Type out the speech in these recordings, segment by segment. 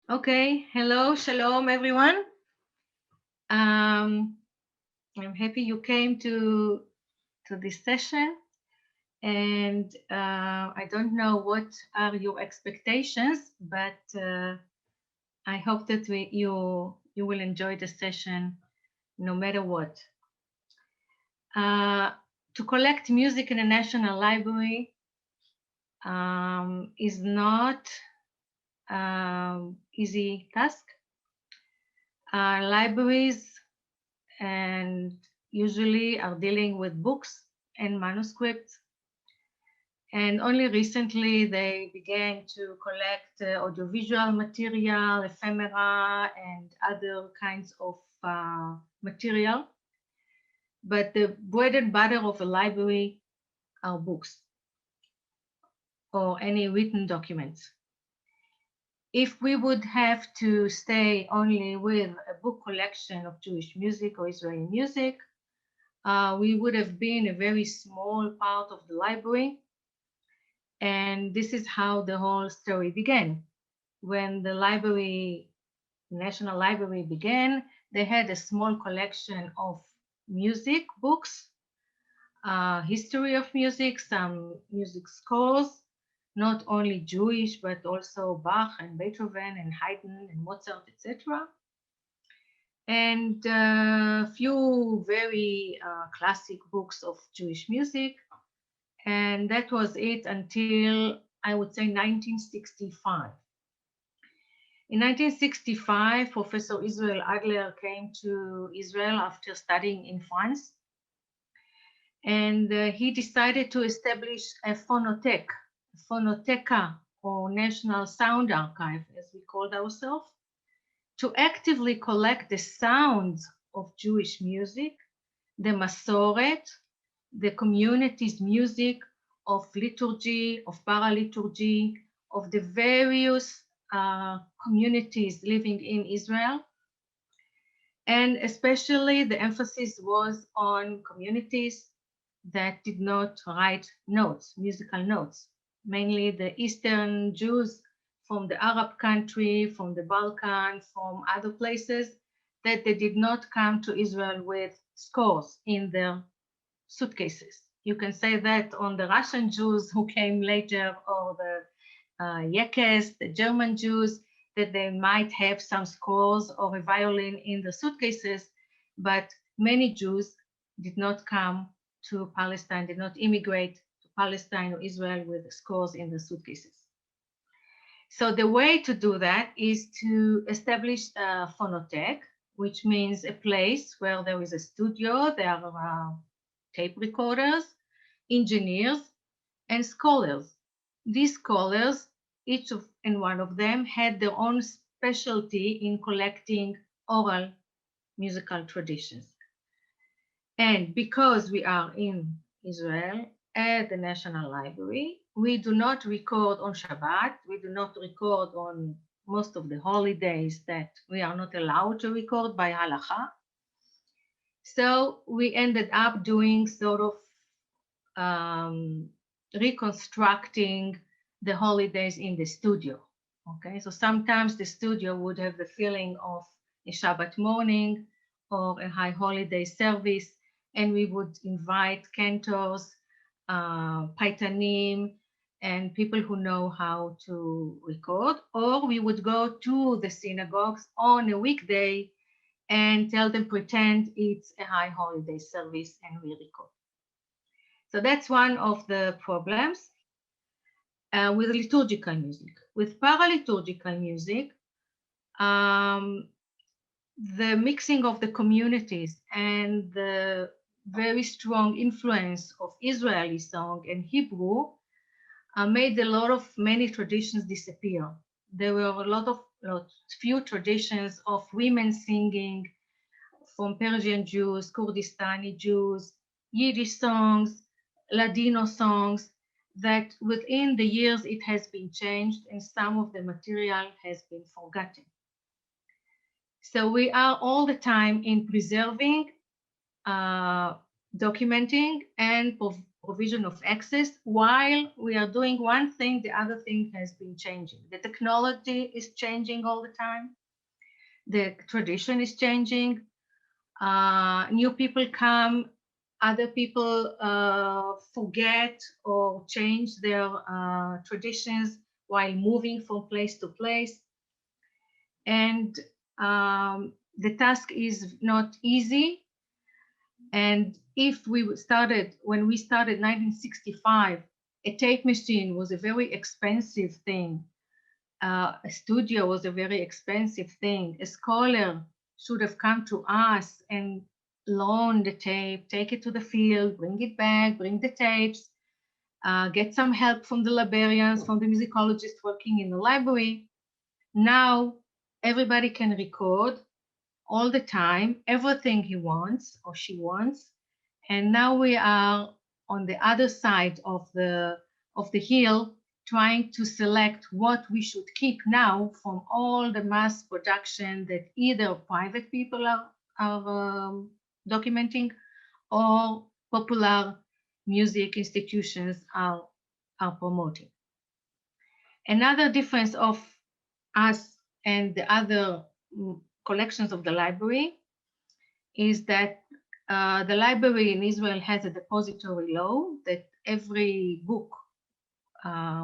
Okay, hello, shalom, everyone. Um, I'm happy you came to this session, and I don't know what are your expectations, but I hope that you will enjoy the session no matter what. Uh, to collect music in a national library is not easy task. Libraries and usually are dealing with books and manuscripts. And only recently they began to collect audiovisual material, ephemera, and other kinds of material. But the bread and butter of a library are books or any written documents. If we would have to stay only with a book collection of Jewish music or Israeli music, we would have been a very small part of the library. And this is how the whole story began. When the library, National Library began, they had a small collection of music books, history of music, some music scores, not only Jewish, but also Bach and Beethoven and Haydn and Mozart, etc. And a few very classic books of Jewish music. And that was it until I would say 1965. In 1965, Professor Israel Adler came to Israel after studying in France, and he decided to establish a phonoteca, or National Sound Archive, as we called ourselves, to actively collect the sounds of Jewish music, the Masoret, the community's music, of liturgy, of paraliturgy, of the various communities living in Israel. And especially the emphasis was on communities that did not write notes, musical notes, mainly the Eastern Jews from the Arab country, from the Balkan, from other places, that they did not come to Israel with scores in their suitcases. You can say that on the Russian Jews who came later, or the Yekes, the German Jews, that they might have some scores or a violin in the suitcases, but many Jews did not come to Palestine, did not immigrate to Palestine or Israel with scores in the suitcases. So the way to do that is to establish a phonothek, which means a place where there is a studio, there are tape recorders, engineers, and scholars. These scholars, each and one of them, had their own specialty in collecting oral musical traditions. And because we are in Israel at the National Library, we do not record on Shabbat, we do not record on most of the holidays that we are not allowed to record by halacha. So we ended up doing sort of reconstructing the holidays in the studio. Okay, so sometimes the studio would have the feeling of a Shabbat morning or a high holiday service, and we would invite cantors, paitanim, and people who know how to record, or we would go to the synagogues on a weekday and tell them pretend it's a high holiday service and we record. So that's one of the problems with liturgical music. With paraliturgical music, um, the mixing of the communities and the very strong influence of Israeli song and Hebrew made a lot of many traditions disappear. There were few traditions of women singing from Persian Jews, Kurdistani Jews, Yiddish songs, Ladino songs, that within the years it has been changed and some of the material has been forgotten. So we are all the time in preserving, uh, documenting, and provision of access. While we are doing one thing, the other thing has been changing. The technology is changing all the time. The tradition is changing. New people come, other people forget or change their traditions while moving from place to place. And the task is not easy. And if we started, when we started 1965, a tape machine was a very expensive thing. A studio was a very expensive thing. A scholar should have come to us and loan the tape, take it to the field, bring it back, bring the tapes, get some help from the librarians, from the musicologists working in the library. Now everybody can record all the time, everything he wants or she wants. And now we are on the other side of the hill, trying to select what we should keep now from all the mass production that either private people are documenting or popular music institutions are promoting. Another difference of us and the other collections of the library is that the library in Israel has a depository law that every book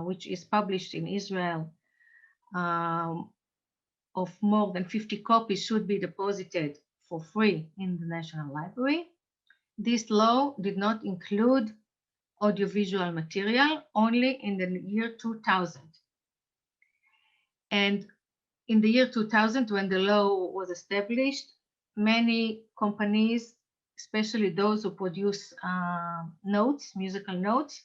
which is published in Israel of more than 50 copies should be deposited for free in the National Library. This law did not include audiovisual material, only in the year 2000. And in the year 2000, when the law was established, many companies, especially those who produce notes, musical notes,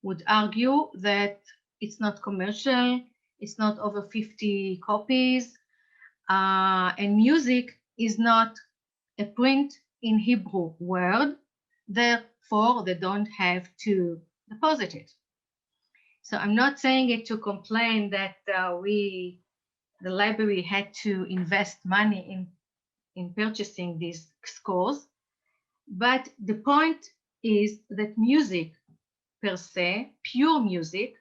would argue that it's not commercial, it's not over 50 copies, and music is not a print in Hebrew word, therefore they don't have to deposit it. So I'm not saying it to complain that the library had to invest money in purchasing these scores, but the point is that music per se, pure music,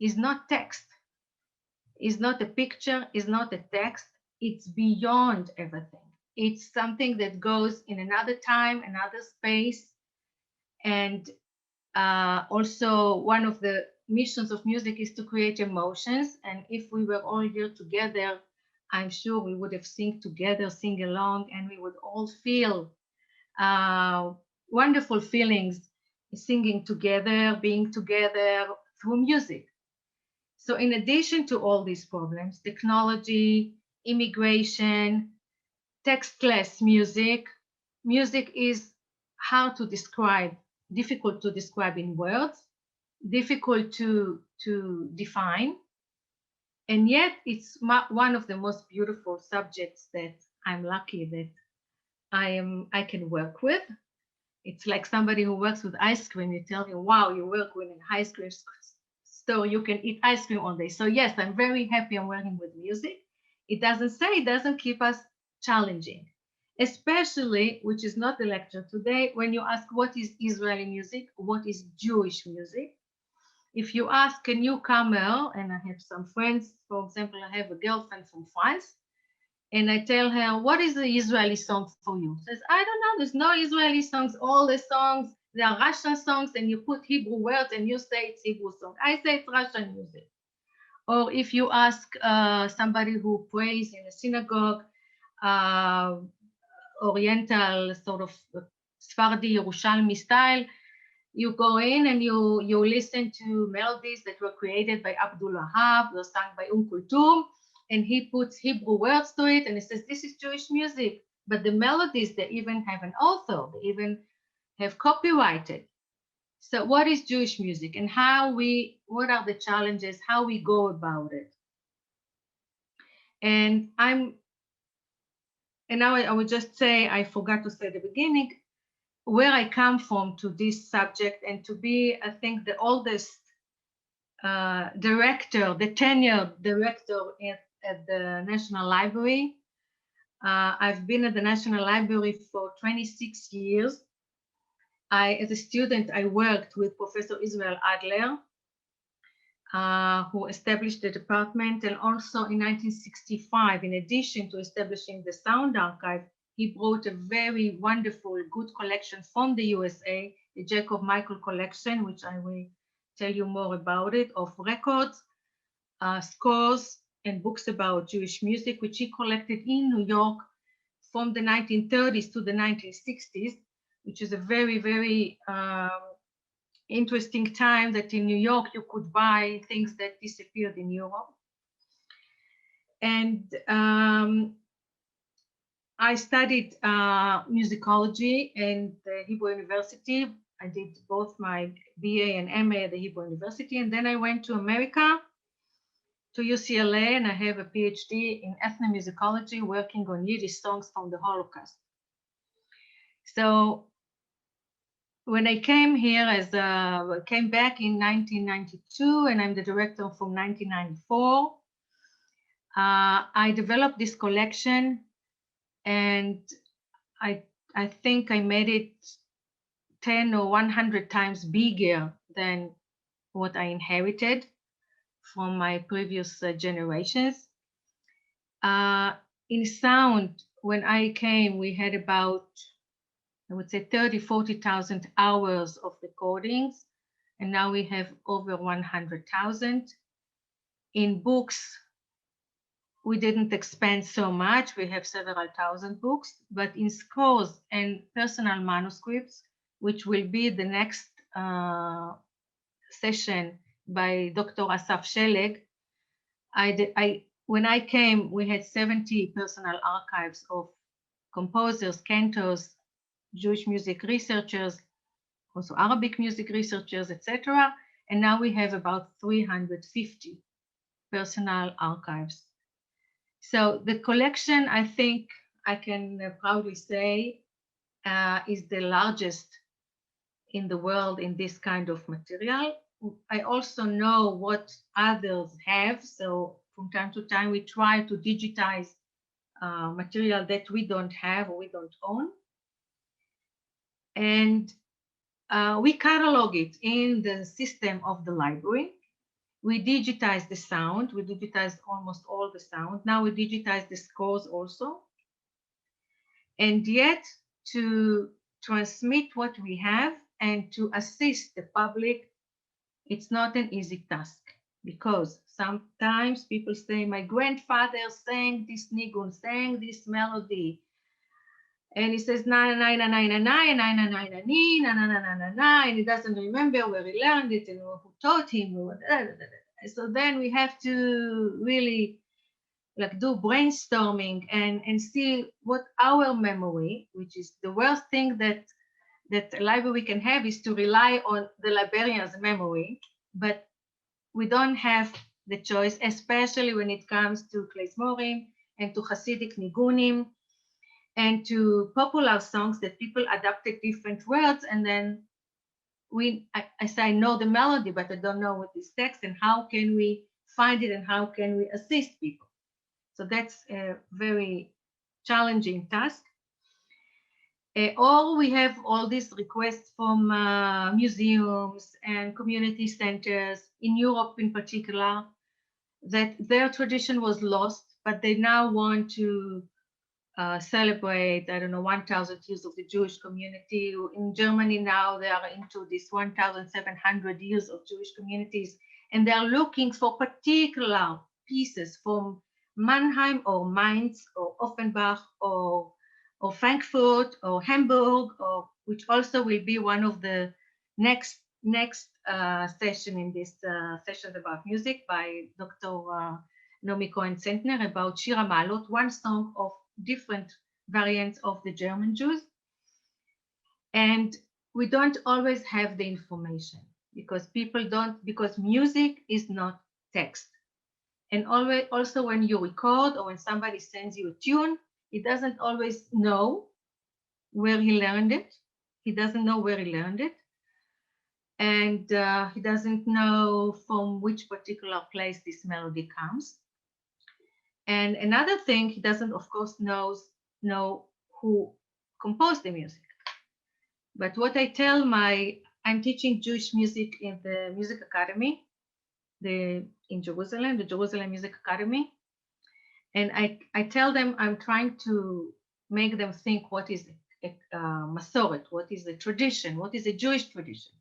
is not text, is not a picture, is not a text. It's beyond everything. It's something that goes in another time, another space. And also one of the missions of music is to create emotions. And if we were all here together, I'm sure we would have sing together, sing along, and we would all feel wonderful feelings singing together, being together through music. So in addition to all these problems, technology, immigration, textless music, music is hard to describe, difficult to describe in words, difficult to define. And yet it's one of the most beautiful subjects that I'm lucky that I can work with. It's like somebody who works with ice cream. You tell him, wow, you work with an ice cream store, you can eat ice cream all day. So yes, I'm very happy I'm working with music. It doesn't keep us challenging, especially, which is not the lecture today, when you ask what is Israeli music, what is Jewish music. If you ask a newcomer, and I have some friends, for example, I have a girlfriend from France, and I tell her, what is the Israeli song for you? She says, I don't know, there's no Israeli songs. All the songs, they are Russian songs, and you put Hebrew words and you say it's Hebrew song. I say it's Russian music. Or if you ask somebody who prays in a synagogue, Oriental sort of Sephardi Yerushalmi style, you go in and you listen to melodies that were created by Abdul Wahab, were sung by Kulthum, and he puts Hebrew words to it, and he says, this is Jewish music. But the melodies, they even have an author, they even have copyrighted. So what is Jewish music, and what are the challenges, how we go about it? And now I would just say, I forgot to say at the beginning, where I come from to this subject, and to be, I think, the oldest director, the tenured director at the National Library. I've been at the National Library for 26 years. As a student, I worked with Professor Israel Adler, who established the department, and also in 1965, in addition to establishing the Sound Archive, he brought a very wonderful, good collection from the USA, the Jacob Michael collection, which I will tell you more about it, of records, scores, and books about Jewish music, which he collected in New York from the 1930s to the 1960s, which is a very, very interesting time that in New York you could buy things that disappeared in Europe. And I studied musicology in the Hebrew University. I did both my BA and MA at the Hebrew University, and then I went to America, to UCLA, and I have a PhD in ethnomusicology, working on Yiddish songs from the Holocaust. So when I came here came back in 1992, and I'm the director from 1994, I developed this collection, and I think I made it 10 or 100 times bigger than what I inherited from my previous generations. In sound, when I came, we had about, I would say, 40,000 hours of recordings, and now we have over 100,000. In books, we didn't expand so much. We have several thousand books, but in scores and personal manuscripts, which will be the next session by Dr. Asaf Sheleg, when I came, we had 70 personal archives of composers, cantors, Jewish music researchers, also Arabic music researchers, etc. And now we have about 350 personal archives. So the collection, I think I can proudly say, is the largest in the world in this kind of material. I also know what others have. So from time to time, we try to digitize material that we don't have or we don't own. And we catalog it in the system of the library. We digitize the sound. We digitized almost all the sound. Now we digitize the scores also. And yet, to transmit what we have and to assist the public, it's not an easy task, because sometimes people say, my grandfather sang this nigun, sang this melody, and he says na na na na na na na na na na na na na na na, and he doesn't remember where he learned it and who taught him. So then we have to really do brainstorming and see what our memory, which is the worst thing that a library can have, is to rely on the librarian's memory, but we don't have the choice, especially when it comes to klezmorim and to Hasidic nigunim and to popular songs that people adapted different words, and then I say I know the melody, but I don't know what is text, and how can we find it and how can we assist people? So that's a very challenging task. Or we have all these requests from museums and community centers in Europe in particular, that their tradition was lost, but they now want to celebrate, I don't know, 1,000 years of the Jewish community. In Germany now, they are into this 1,700 years of Jewish communities, and they are looking for particular pieces from Mannheim or Mainz or Offenbach or Frankfurt or Hamburg, or which also will be one of the next session in this session about music by Dr. Nomi Cohen-Zentner, about Shir HaMa'alot, one song of different variants of the German Jews. And we don't always have the information, because because music is not text. And also when you record or when somebody sends you a tune, he doesn't always know where he learned it. He doesn't know where he learned it. And he doesn't know from which particular place this melody comes. And another thing, he doesn't, of course, know who composed the music. But what I tell I'm teaching Jewish music in the Music Academy, in Jerusalem, the Jerusalem Music Academy. And I tell them I'm trying to make them think what is Masoret, what is the tradition, what is a Jewish tradition.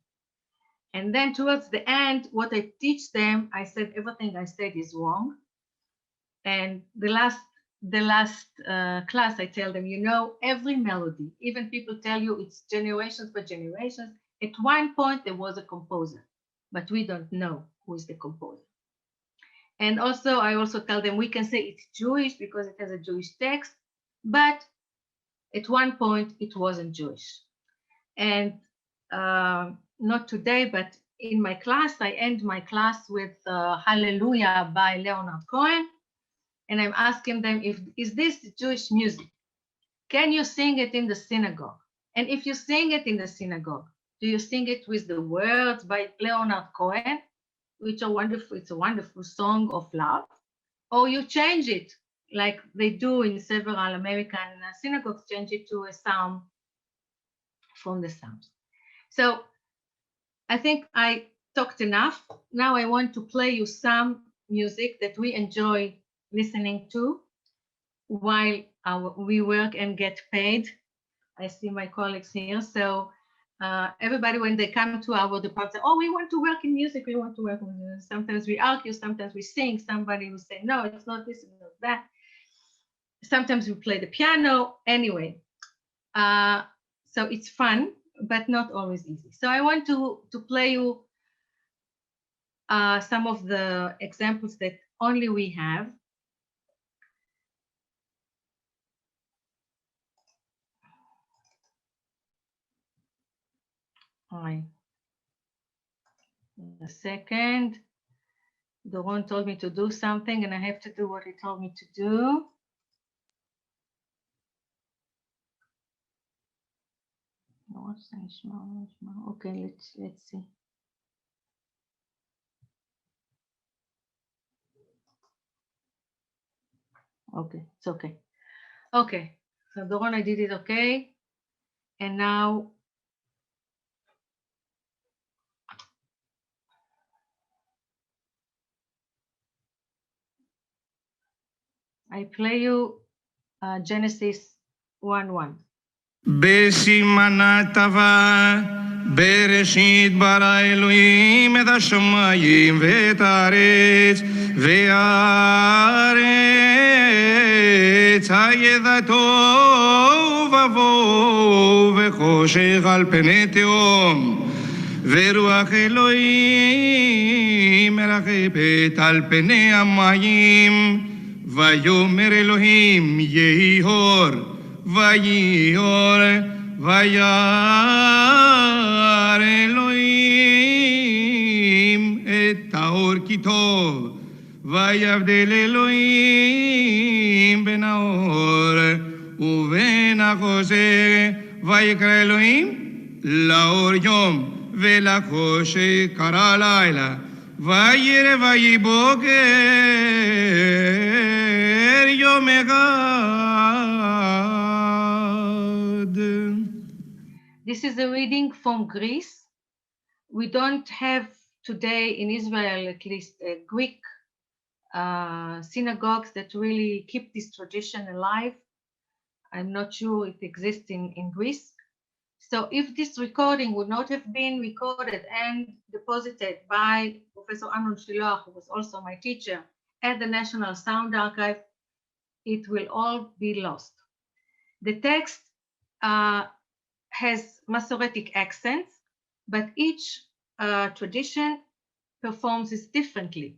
And then towards the end, what I teach them, I said everything I said is wrong. And the last class, I tell them, every melody, even people tell you it's generations by generations. At one point, there was a composer, but we don't know who is the composer. And also, I also tell them we can say it's Jewish because it has a Jewish text, but at one point it wasn't Jewish. And not today, but in my class, I end my class with Hallelujah by Leonard Cohen. And I'm asking them, is this Jewish music? Can you sing it in the synagogue? And if you sing it in the synagogue, do you sing it with the words by Leonard Cohen, which are wonderful? It's a wonderful song of love. Or you change it, like they do in several American synagogues, change it to a psalm from the Psalms. So I think I talked enough. Now I want to play you some music that we enjoy listening to while we work and get paid. I see my colleagues here. So everybody, when they come to our department, say, oh, we want to work in music, we want to work with music. Sometimes we argue, sometimes we sing, somebody will say, no, it's not this, it's not that. Sometimes we play the piano. Anyway, so it's fun, but not always easy. So I want to play you some of the examples that only we have. All right. A second. Doron told me to do something and I have to do what he told me to do. Okay, let's see. Okay, it's okay. Okay, so Doron, I did it okay. And now I play you Genesis 1:1. בסימנה טבע בראשית ברא אלוהים את השמיים ואת הארץ והארץ הייתה תוהו ובוהו וחושך על פני תהום ורוח אלוהים מרחפת על פני המים ויאמר אלוהים יהי אור ויהי אור וירא אלוהים את האור כי טוב ויבדל אלוהים בין האור ובין החושך ויקרא אלוהים לאור יום ולחושך קרא לילה וירא ויהי בוקר יום אחד. This is a reading from Greece. We don't have today in Israel, at least, Greek synagogues that really keep this tradition alive. I'm not sure it exists in Greece. So if this recording would not have been recorded and deposited by Professor Amnon Shiloach, who was also my teacher, at the National Sound Archive, it will all be lost. The text has Masoretic accents, but each tradition performs it differently.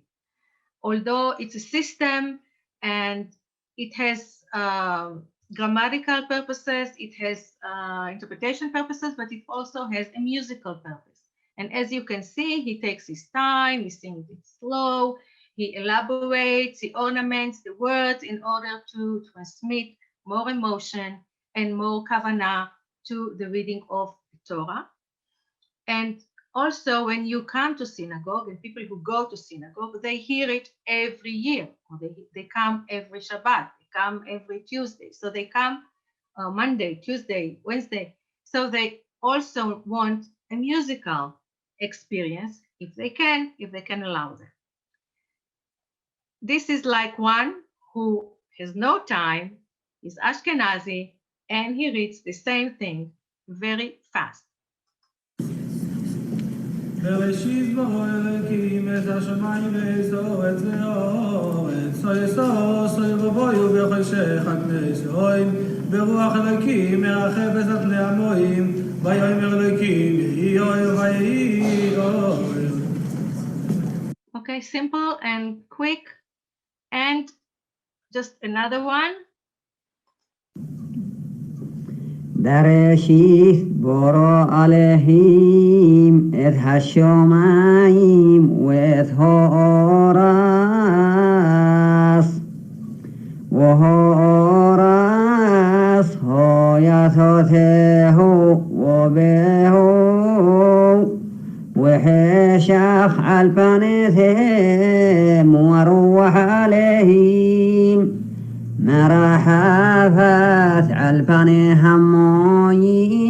Although it's a system and it has grammatical purposes, it has interpretation purposes, but it also has a musical purpose. And as you can see, he takes his time, he sings it slow, he elaborates, he ornaments the words in order to transmit more emotion and more kavanah to the reading of the Torah. And also when you come to synagogue, and people who go to synagogue, they hear it every year, or they come every Shabbat, they come every Tuesday. So they come Monday, Tuesday, Wednesday. So they also want a musical experience if they can allow them. This is like one who has no time, is Ashkenazi, and he reads the same thing very fast. בראשית ברא אלוקים את השמיים והארץ והארץ, סוי ובויו בחושך על פני סוים, ברוח אלוקים מרחפת על פני המוים, ויאמר אלוקים יהי אור ויהי אור. Okay, simple and quick. And just another one. בראשית ברא אלוהים את השמיים ואת הארץ, והארץ הויתותהו ובהו, וחשך על פניהם ורוח אלוהים مرحبت علباني همايم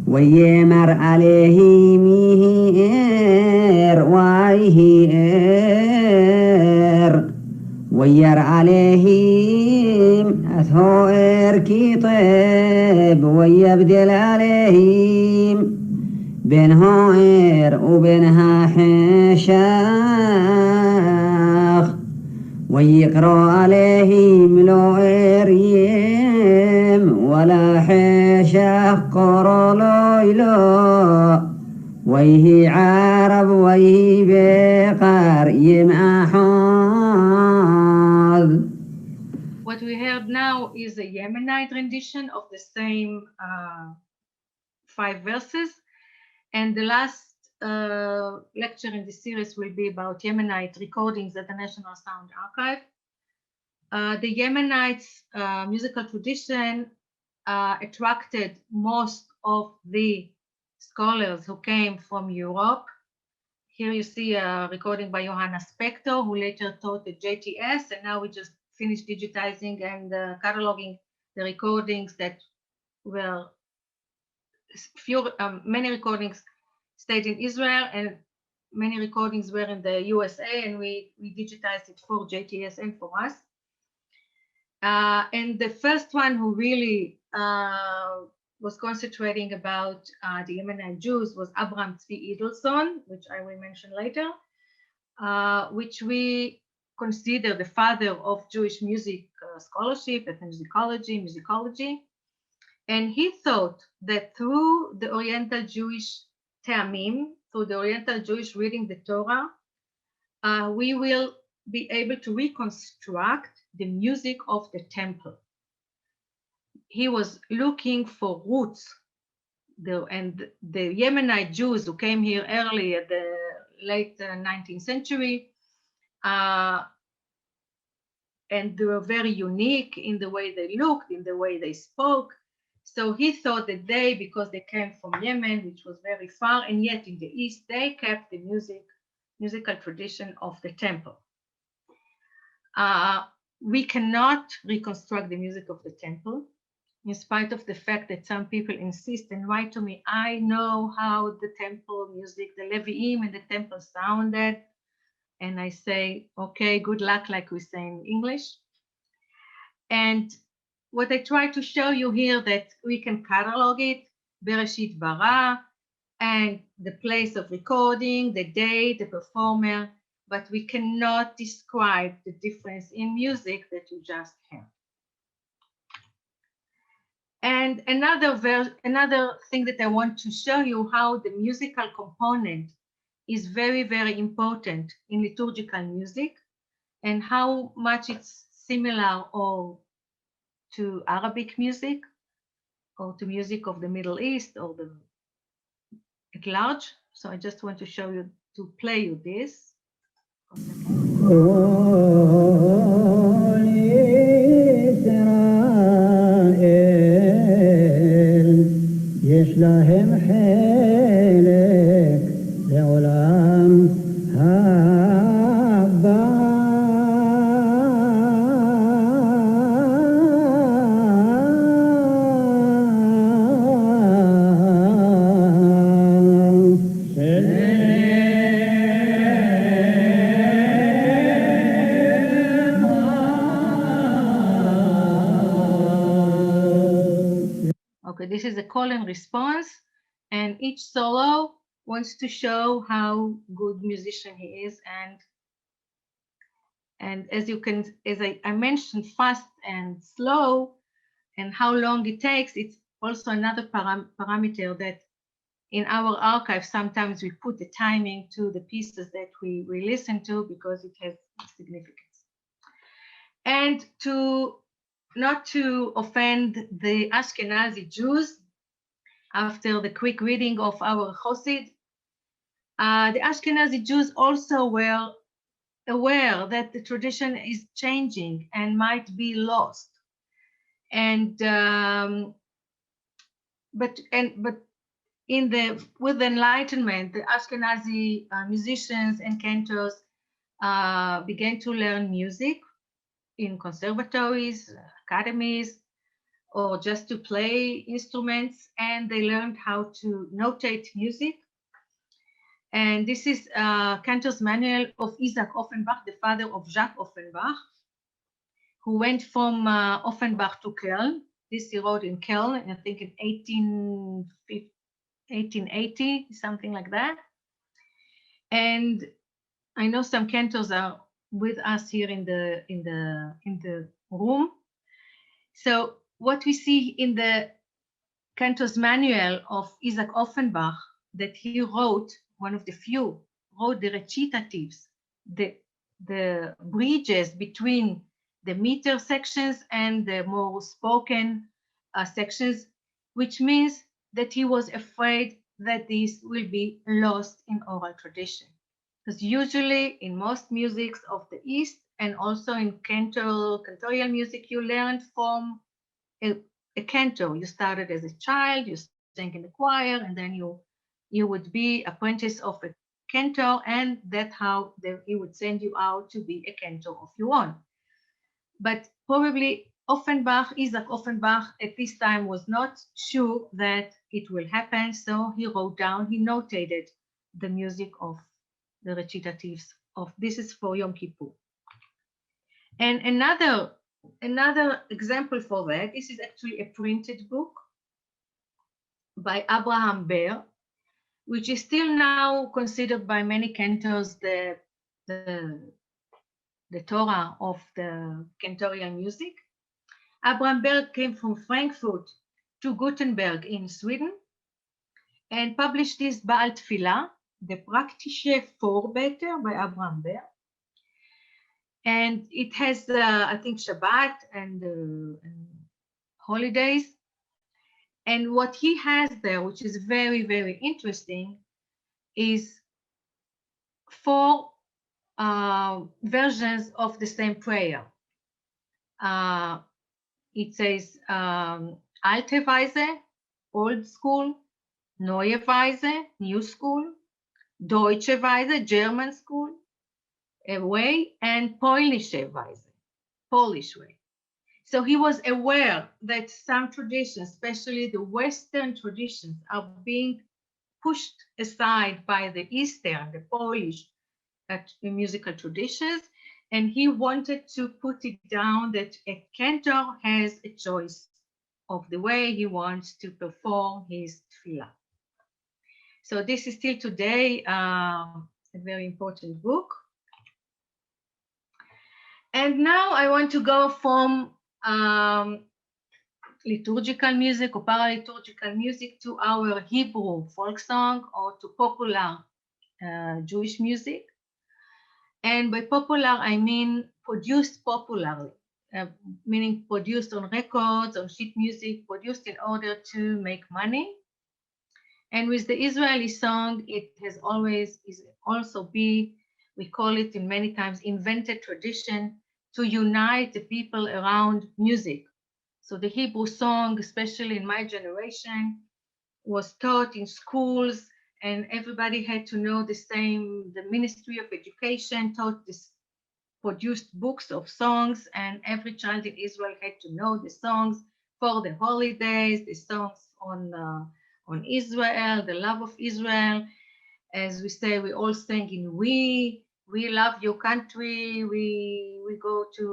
ويمر عليه مير وايهير وير عليهم أثوئر كتاب ويبدل عليهم بينها إر وبينها حشاخ ويقرأ عليهم لو إريم ولا حشاخ قرأ ليلا ويه عرب ويه بقر يمأحاذ. What we heard now is a Yemenite rendition of the same 5 verses, and the last lecture in this series will be about Yemenite recordings at the National Sound Archive. The Yemenites musical tradition attracted most of the scholars who came from Europe. Here you see a recording by Johanna Spector, who later taught at JTS, and now we just finished digitizing and cataloging the recordings that were many recordings stayed in Israel and many recordings were in the USA, and we digitized it for JTS and for us. And the first one who really was concentrating about the Yemenite Jews was Abraham Tzvi Edelson, which I will mention later, which we consider the father of Jewish music scholarship, musicology. And he thought that through the Oriental Jewish Te'amim, through the Oriental Jewish reading the Torah, we will be able to reconstruct the music of the temple. He was looking for roots, and the Yemenite Jews who came here early at the late 19th century, and they were very unique in the way they looked, in the way they spoke. So he thought that they, because they came from Yemen, which was very far, and yet in the East, they kept the musical tradition of the temple. We cannot reconstruct the music of the temple, in spite of the fact that some people insist and write to me, I know how the temple music, the Levi'im and the temple sounded. And I say, okay, good luck, like we say in English. And what I try to show you here, that we can catalog it, Bereshit bara, and the place of recording, the date, the performer, but we cannot describe the difference in music that you just heard. And another thing that I want to show you, how the musical component is very, very important in liturgical music, and how much it's similar or to Arabic music, or to music of the Middle East, or at large. So I just want to show you, to play you this. יש להם חלק לעולם הבא. Okay, this is a call and response, and each solo wants to show how good musician he is, and as you can, as I mentioned, fast and slow, and how long it takes. It's also another parameter that in our archive sometimes we put the timing to the pieces that we listen to because it has significance. And not to offend the Ashkenazi Jews, after the quick reading of our Chosid, the Ashkenazi Jews also were aware that the tradition is changing and might be lost. And but with the Enlightenment, the Ashkenazi musicians and cantors began to learn music in conservatories, academies, or just to play instruments, and they learned how to notate music. And this is Cantor's Manual of Isaac Offenbach, the father of Jacques Offenbach, who went from Offenbach to Köln. This he wrote in Köln, I think in 1880, something like that. And I know some cantors are with us here in the room. So what we see in the Cantor's Manual of Isaac Offenbach, that he wrote, one of the few, wrote the recitatives, the bridges between the meter sections and the more spoken sections, which means that he was afraid that this will be lost in oral tradition. Because usually in most musics of the East and also in cantorial music, you learned from a cantor. You started as a child, you sang in the choir, and then you would be apprentice of a cantor, and that's how he would send you out to be a cantor of your own. But probably Isaac Offenbach at this time was not sure that it will happen, so he wrote down, he notated the music of the recitatives of, this is for Yom Kippur. And another example for that, this is actually a printed book by Abraham Ber, which is still now considered by many cantors the Torah of the cantorial music. Abraham Ber came from Frankfurt to Gutenberg in Sweden and published this Baal Tfilah, the Praktische Vorbeter by Abraham Ber. And it has, I think, Shabbat and holidays. And what he has there, which is very, very interesting, is 4 versions of the same prayer. It says Alte Weise, old school, Neue Weise, new school, Deutsche Weise, German school, way, and Polnische Weise, Polish way. So he was aware that some traditions, especially the Western traditions, are being pushed aside by the Eastern, the Polish musical traditions, and he wanted to put it down that a cantor has a choice of the way he wants to perform his tefillah. So this is still today a very important book. And now I want to go from liturgical music or paraliturgical music to our Hebrew folk song or to popular Jewish music. And by popular, I mean produced popularly, meaning produced on records, on sheet music, produced in order to make money. And with the Israeli song, it has always also be, we call it in many times, invented tradition to unite the people around music. So the Hebrew song, especially in my generation, was taught in schools, and everybody had to know the same. The Ministry of Education taught this, produced books of songs, and every child in Israel had to know the songs for the holidays, the songs on Israel, the love of Israel. as we say, we all sing in we love your country, we go to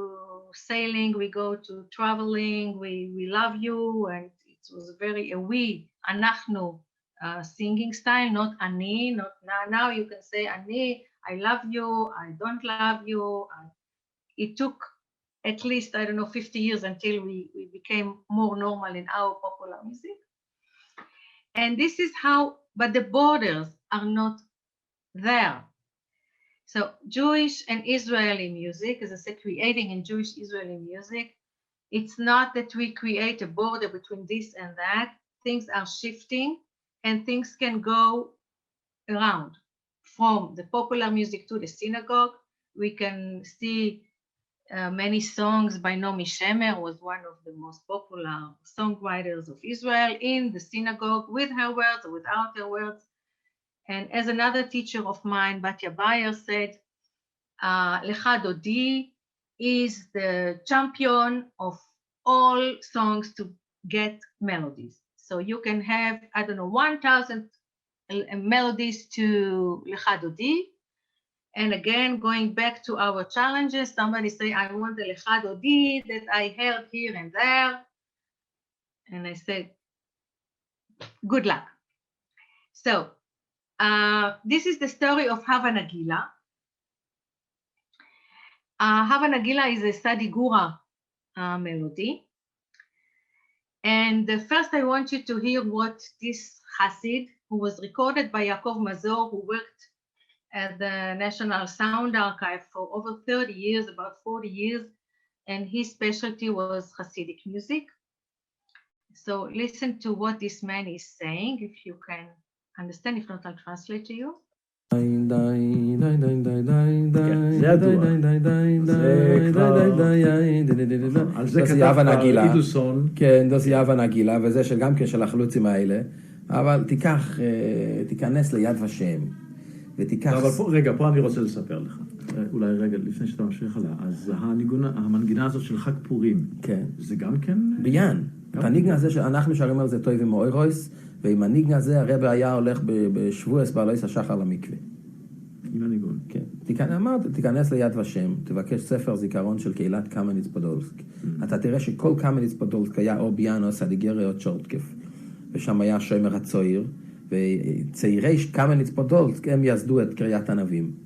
sailing, we go to traveling, we love you, and it was very a we, אנחנו, singing style, not אני, not now you can say אני, I love you, I don't love you. It took at least, I don't know, 50 years until we became more normal in our popular music. And this is how, but the borders are not there. So Jewish and Israeli music, as I said, creating in Jewish Israeli music, it's not that we create a border between this and that. Things are shifting and things can go around from the popular music to the synagogue. We can see many songs by Naomi Shemer, was one of the most popular songwriters of Israel, in the synagogue with her words or without her words. And as another teacher of mine, Batya Bayer, said, Lecha Dodi is the champion of all songs to get melodies. So you can have, I don't know, 1,000 melodies to Lecha Dodi. And again, going back to our challenges, somebody say, I want the Lecha Dodi that I heard here and there. And I said, good luck. So this is the story of Hava Nagila. Hava Nagila is a Sadi Gura melody. And first I want you to hear what this Hasid, who was recorded by Yaakov Mazor, who worked at the National Sound Archive for over 30 years, about 40 years, and his specialty was Hasidic music. So listen to what this man is saying, if you can understand. If not, I'll translate to you. זה ידוע. זה כבר... על זה כתב כבר אידוסון. כן, דוסי אבא נגילה, וזה גם כן של החלוצים האלה. אבל תיכנס ליד ושם, ותיקח... אבל פה, רגע, פה אני רוצה לספר לך. אולי רגע, לפני שאתה ממשיך עליה. אז המנגינה הזאת של חג פורים, כן. זה גם כן... ביאן. את הניגנה הזה שאנחנו שרים על זה טוב עם אוירויס, ועם הניגנה הזה הרב היה הולך בשבועס בעלויס השחר למקווה. עם הניגון. כן. אמרת, תיכנס ליד ושם, תבקש ספר זיכרון של קהילת קמניץ פודולסק. אתה תראה שכל קמניץ פודולסק היה או ביאן או סדיגרי או צ'ורטקף. ושם היה שומר הצויר, וצעירי קמניץ פודולסק הם יסדו את קריית ענבים.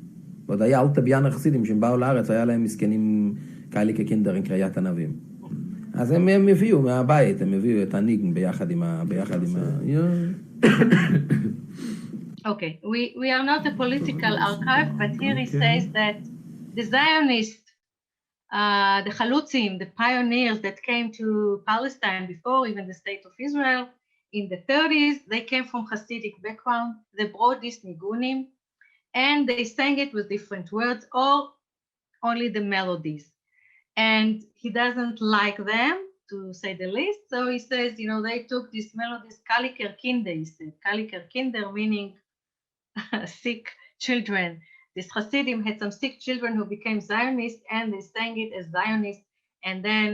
ועוד היה אלטה ביאן החסידים שהם באו לארץ, היה להם מסכנים כאלה כקינדר עם קריית ענבים. אז הם הביאו מהבית, הם הביאו את הניגן ביחד עם ה... Okay, we are not a political archive, but here he says that the Zionists, the Chalutzim, the pioneers that came to Palestine before even the state of Israel, in the 30s, they came from Hasidic background. They brought this nigunim, and they sang it with different words or only the melodies. And he doesn't like them, to say the least. So he says, you know, they took these melodies, Kaliker Kinder, he said. Kaliker Kinder meaning sick children. This Hasidim had some sick children who became Zionists, and they sang it as Zionists. And then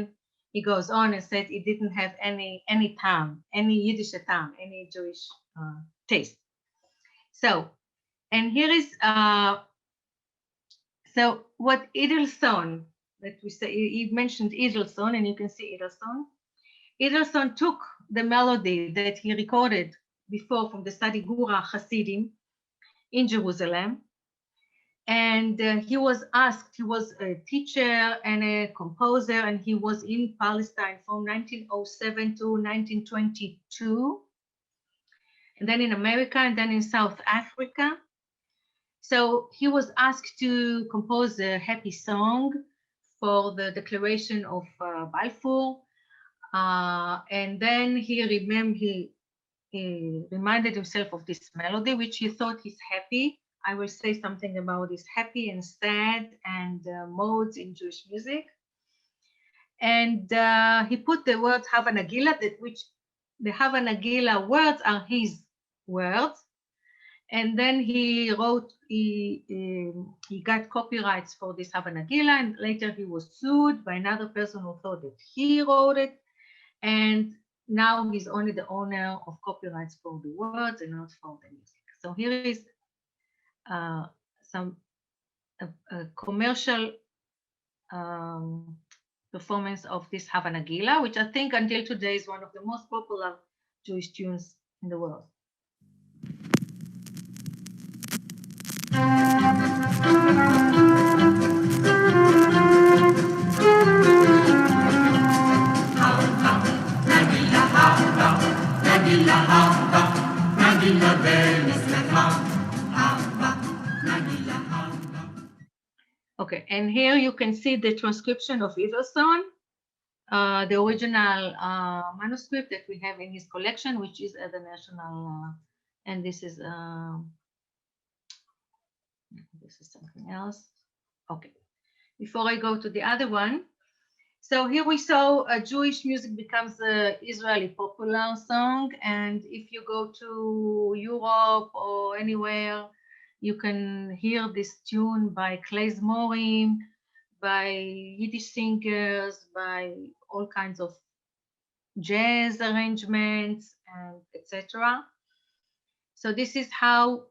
he goes on and said it didn't have any tam, any Yiddish tam, any Jewish taste. So, and here is, so what Edelson, that we say, he mentioned Edelson, and you can see Edelson. Edelson took the melody that he recorded before from the Sadi Gura Hasidim in Jerusalem. And he was asked, he was a teacher and a composer, and he was in Palestine from 1907 to 1922, and then in America, and then in South Africa. So he was asked to compose a happy song for the declaration of Balfour. And then he reminded himself of this melody, which he thought is happy. I will say something about this happy and sad and modes in Jewish music. And he put the words Hava Nagila, that which the Hava Nagila words are his words. And then he wrote, he got copyrights for this Hava Nagila, and later he was sued by another person who thought that he wrote it. And now he's only the owner of copyrights for the words and not for the music. So here is some commercial performance of this Havana Gila, which I think until today is one of the most popular Jewish tunes in the world. Okay, and here you can see the transcription of Iverson, the original manuscript that we have in his collection, which is at the National, and this is something else. Okay, before I go to the other one, so here we saw Jewish music becomes an Israeli popular song, and if you go to Europe or anywhere, you can hear this tune by klezmorim, by Yiddish singers, by all kinds of jazz arrangements, and etc. So this is how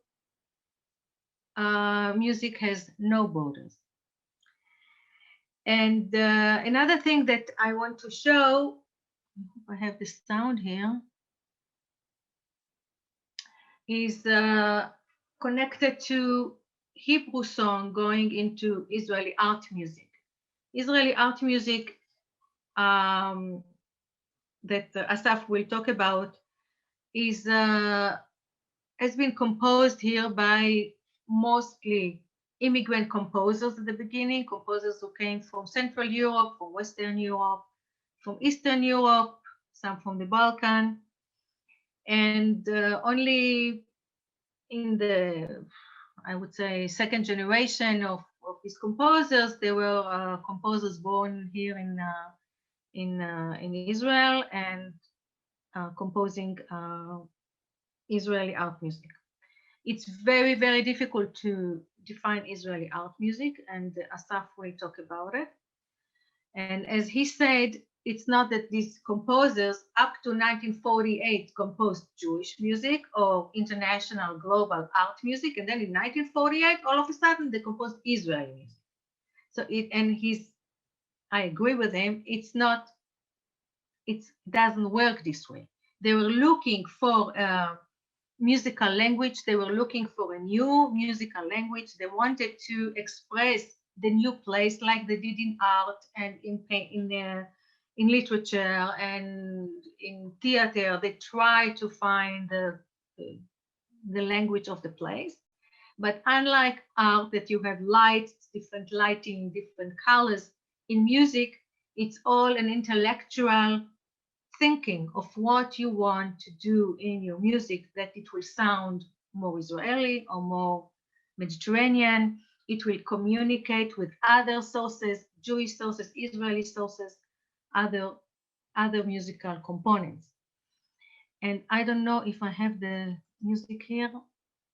music has no borders. And another thing that I want to show, I have the sound here, is connected to Hebrew song going into Israeli art music. Israeli art music that Asaf will talk about is has been composed here by mostly immigrant composers at the beginning, composers who came from Central Europe, from Western Europe, from Eastern Europe, some from the Balkan. And only in the, I would say, second generation of these composers, there were composers born here in Israel and composing Israeli art music. It's very, very difficult to define Israeli art music, and Asaf will talk about it. And as he said, it's not that these composers up to 1948 composed Jewish music or international global art music, and then in 1948, all of a sudden they composed Israeli music. So I agree with him, it doesn't work this way. They were looking for musical language. They were looking for a new musical language. They wanted to express the new place like they did in art and in literature and in theater. They try to find the language of the place. But unlike art that you have lights, different lighting, different colors, in music, it's all an intellectual thinking of what you want to do in your music, that it will sound more Israeli or more Mediterranean. It will communicate with other sources, Jewish sources, Israeli sources, other musical components. And I don't know if I have the music here,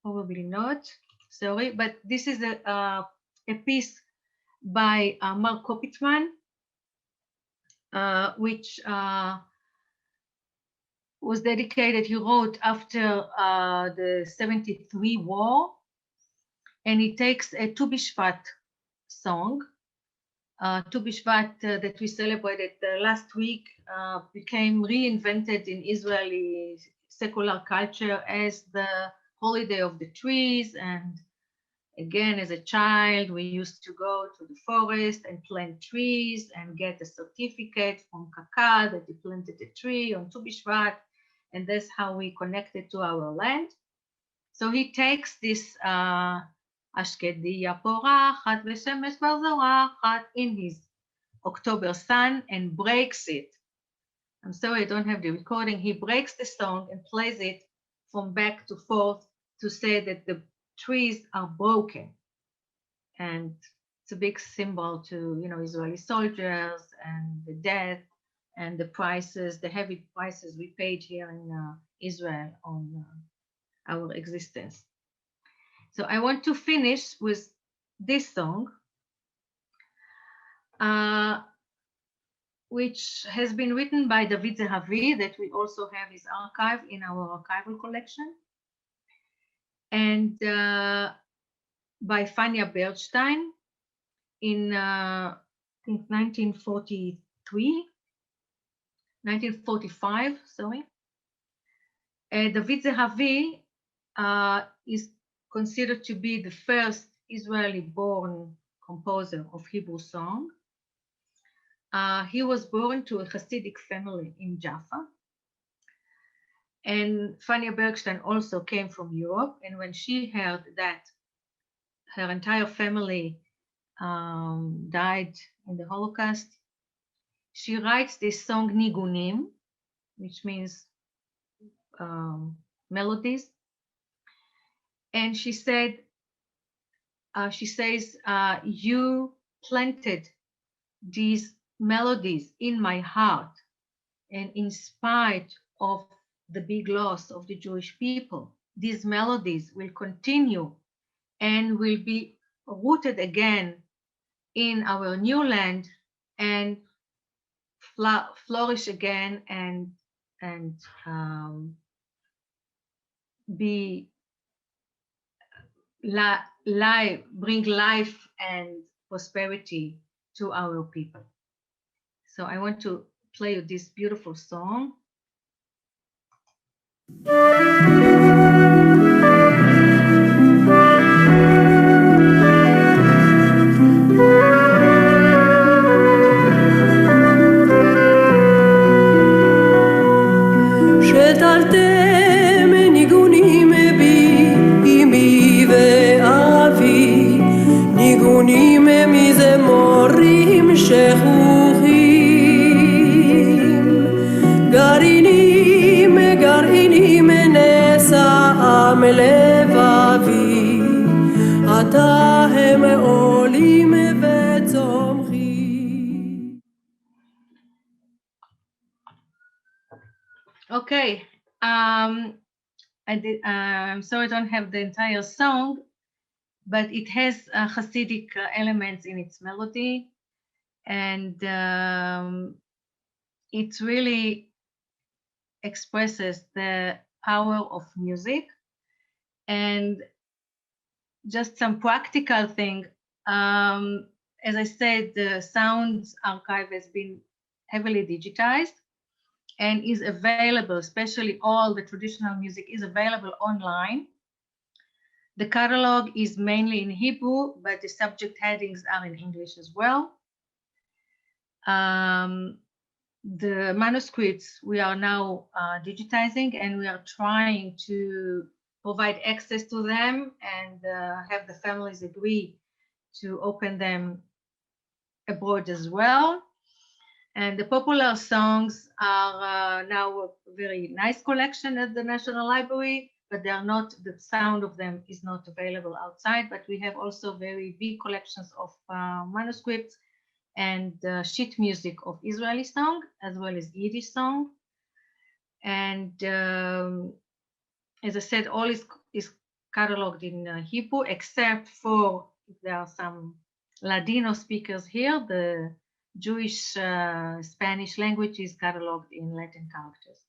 probably not, sorry, but this is a piece by Mark Kopitman, which was dedicated, he wrote after the 73 war, and he takes a Tu B'Shvat song. Tu B'Shvat that we celebrated last week became reinvented in Israeli secular culture as the holiday of the trees. And again, as a child, we used to go to the forest and plant trees and get a certificate from Kakad that he planted a tree on Tu B'Shvat. And that's how we connected to our land. So he takes this Ashkediya porachat v'shemesh כבר זורחת in his October sun and breaks it. I'm sorry, I don't have the recording. He breaks the song and plays it from back to forth to say that the trees are broken. And it's a big symbol to, Israeli soldiers and the death and the prices, the heavy prices we paid here in Israel on our existence. So I want to finish with this song, which has been written by David Zehavi, that we also have his archive in our archival collection. And by Fania Bernstein in 1945, sorry. David Zehavi is considered to be the first Israeli-born composer of Hebrew song. He was born to a Hasidic family in Jaffa. And Fania Bernstein also came from Europe. And when she heard that her entire family died in the Holocaust, she writes this song Nigunim, which means melodies. And she says, you planted these melodies in my heart, and in spite of the big loss of the Jewish people, these melodies will continue and will be rooted again in our new land and flourish again and bring life and prosperity to our people. So I want to play you this beautiful song. שתלתם ניגונים בי, אמי ואבי, ניגונים מזמורים שכוחים, גרעינים נשאם לבבי, עתה הם עולים וצומחים. Okay, I'm sorry I don't have the entire song, but it has Hasidic elements in its melody, and it really expresses the power of music. And just some practical thing, as I said, the Sounds Archive has been heavily digitized and is available, especially all the traditional music is available online. The catalog is mainly in Hebrew, but the subject headings are in English as well. The manuscripts we are now digitizing, and we are trying to provide access to them and have the families agree to open them abroad as well. And the popular songs are now a very nice collection at the National Library, but they are not, the sound of them is not available outside, but we have also very big collections of manuscripts and sheet music of Israeli song, as well as Yiddish song. And as I said, all is cataloged in Hebrew, except for if there are some Ladino speakers here, the Jewish Spanish language is cataloged in Latin characters.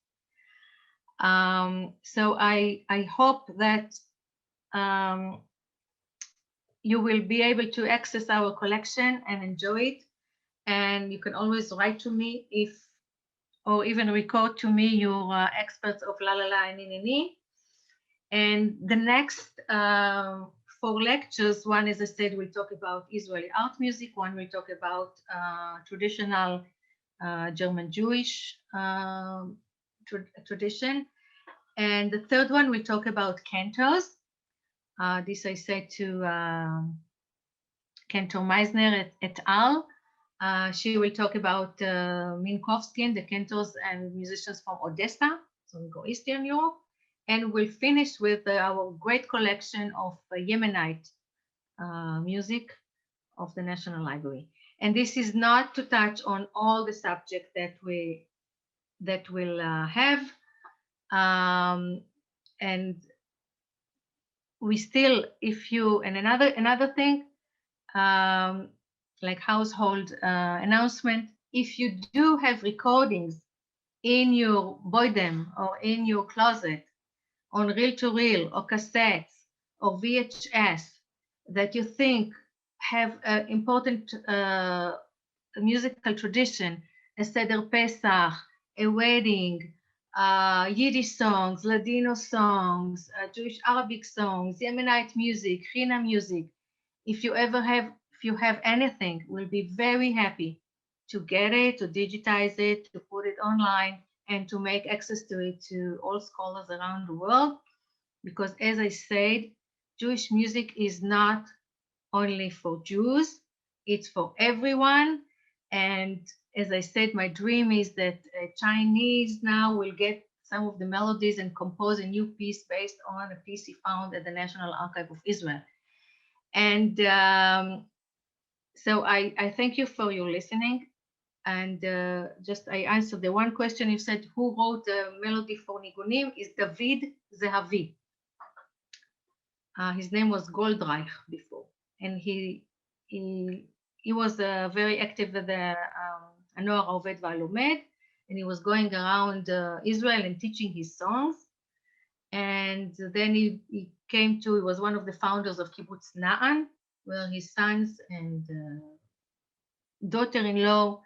So I hope that you will be able to access our collection and enjoy it. And you can always write to me or even record to me your experts of La La La and Ni Ni Ni. And the next 4 lectures, one, as I said, we'll talk about Israeli art music. One will talk about traditional German Jewish tradition. And the third one, we'll talk about cantors. This I said to Cantor Meisner et al. She will talk about Minkowski and the cantors and musicians from Odessa, so we go Eastern Europe. And we'll finish with our great collection of Yemenite music of the National Library. And this is not to touch on all the subjects that we'll have. And we still, and another thing, like household announcement, if you do have recordings in your boydem or in your closet on reel-to-reel or cassettes or VHS that you think have an important musical tradition, a Seder Pesach, a wedding, Yiddish songs, Ladino songs, Jewish Arabic songs, Yemenite music, China music. If you have anything, we'll be very happy to get it, to digitize it, to put it online, and to make access to it to all scholars around the world. Because as I said, Jewish music is not only for Jews, it's for everyone. And as I said, my dream is that Chinese now will get some of the melodies and compose a new piece based on a piece he found at the National Archive of Israel. And so I thank you for your listening. And just I answered the one question you said, who wrote the melody for Nigunim is David Zehavi. His name was Goldreich before, and he was very active at the Noar Oved Valomed, and he was going around Israel and teaching his songs. And then he was one of the founders of Kibbutz Na'an, where his sons and daughter-in-law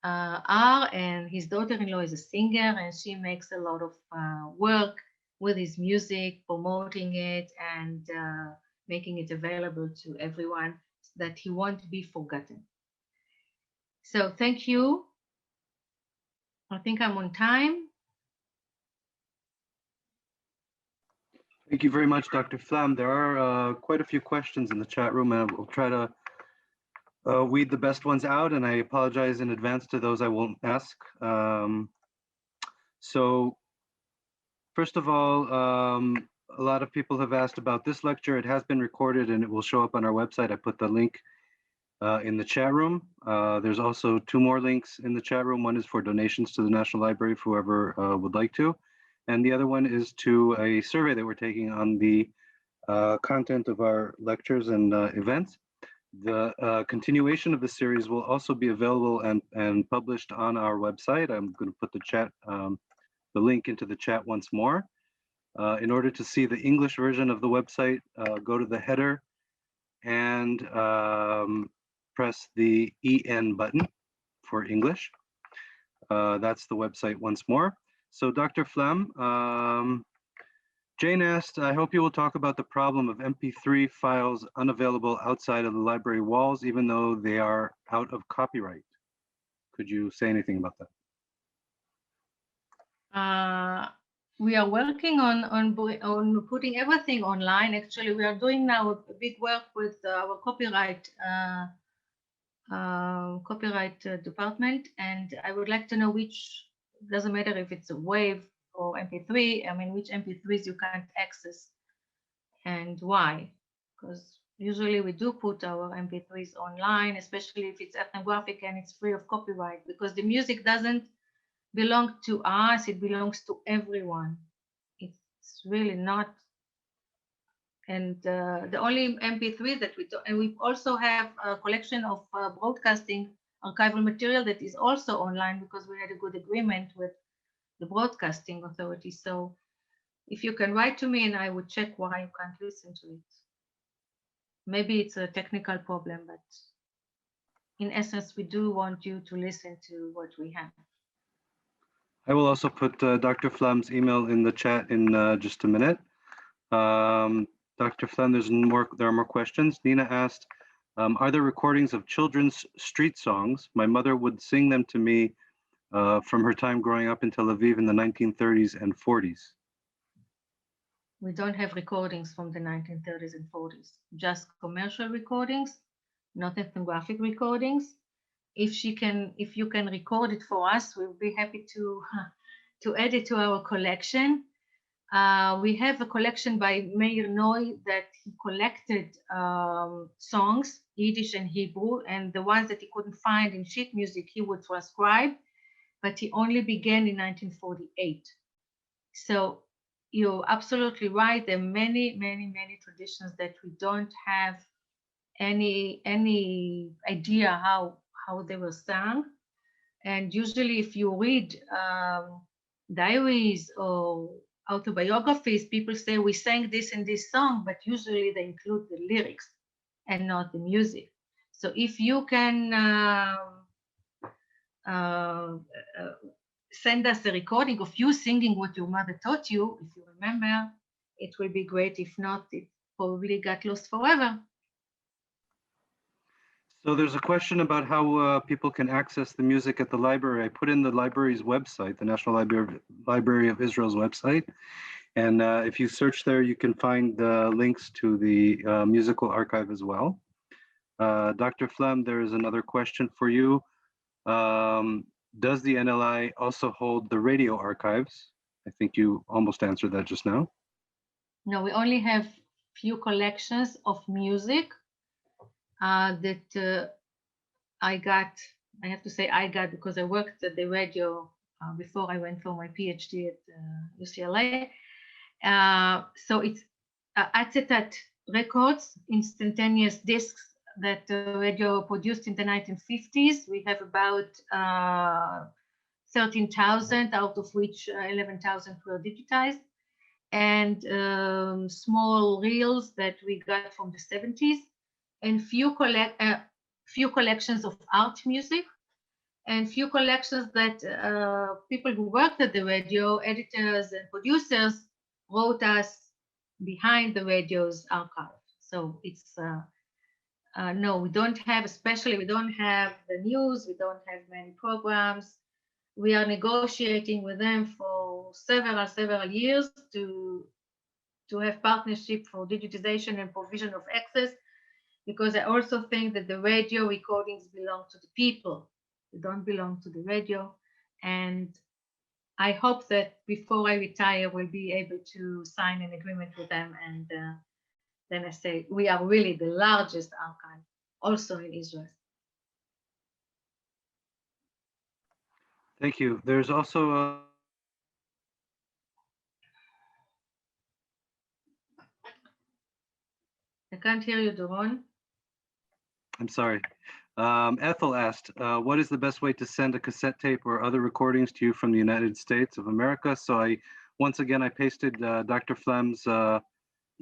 are, and his daughter-in-law is a singer, and she makes a lot of work with his music, promoting it and making it available to everyone so that he won't be forgotten. So thank you. I think I'm on time. Thank you very much, Dr. Flam. There are quite a few questions in the chat room, and we'll try to weed the best ones out, and I apologize in advance to those I won't ask. So first of all, a lot of people have asked about this lecture. It has been recorded and it will show up on our website. I put the link in the chat room. There's also 2 more links in the chat room. One is for donations to the National Library for whoever would like to. And the other one is to a survey that we're taking on the content of our lectures and events. The continuation of the series will also be available and published on our website. I'm going to put the link into the chat once more. In order to see the English version of the website, go to the header and press the EN button for English. That's the website once more. So Dr. Flam, Jane asked, I hope you will talk about the problem of MP3 files unavailable outside of the library walls, even though they are out of copyright. Could you say anything about that? We are working on putting everything online. Actually, we are doing now a big work with our copyright department, and I would like to know which, doesn't matter if it's a WAV or MP3, I mean, which MP3s you can't access and why. Because usually we do put our MP3s online, especially if it's ethnographic and it's free of copyright, because the music doesn't belong to us, it belongs to everyone. It's really not. And the only MP3 that we do, and we also have a collection of broadcasting archival material that is also online because we had a good agreement with the broadcasting authority. So if you can write to me and I would check why you can't listen to it. Maybe it's a technical problem, but in essence, we do want you to listen to what we have. I will also put Dr. Flam's email in the chat in just a minute. Dr. Flam, there are more questions. Nina asked, are there recordings of children's street songs? My mother would sing them to me from her time growing up in Tel Aviv in the 1930s and 40s. We don't have recordings from the 1930s and 40s, just commercial recordings, not ethnographic recordings. If you can record it for us, we'll be happy to add it to our collection. We have a collection by Meir Noy that he collected songs, Yiddish and Hebrew, and the ones that he couldn't find in sheet music, he would transcribe, but he only began in 1948. So you're absolutely right. There are many, many, many traditions that we don't have any idea how they were sung. And usually if you read diaries or autobiographies, people say we sang this in this song, but usually they include the lyrics. and not the music. So if you can send us a recording of you singing what your mother taught you, if you remember, it will be great. If not, it probably got lost forever. So there's a question about how people can access the music at the library. I put in the library's website, the National Library of Israel's website. And if you search there, you can find links to the musical archive as well. Dr. Flam, there is another question for you. Does the NLI also hold the radio archives? I think you almost answered that just now. No, we only have few collections of music that I have to say I got because I worked at the radio before I went for my PhD at UCLA. So it's acetate records, instantaneous discs that the radio produced in the 1950s. We have about 13,000, out of which 11,000 were digitized, and small reels that we got from the 70s, and few collections of art music, and few collections that people who worked at the radio, editors and producers, wrote us behind the radio's archive. So it's no, we don't have, especially we don't have the news, we don't have many programs. We are negotiating with them for several years to have partnership for digitization and provision of access, because I also think that the radio recordings belong to the people. They don't belong to the radio. And I hope that before I retire, we'll be able to sign an agreement with them. And then I say, we are really the largest archive also in Israel. Thank you. There's also I can't hear you, Doron. I'm sorry. Ethel asked, what is the best way to send a cassette tape or other recordings to you from the United States of America? So once again, I pasted Dr. Flam's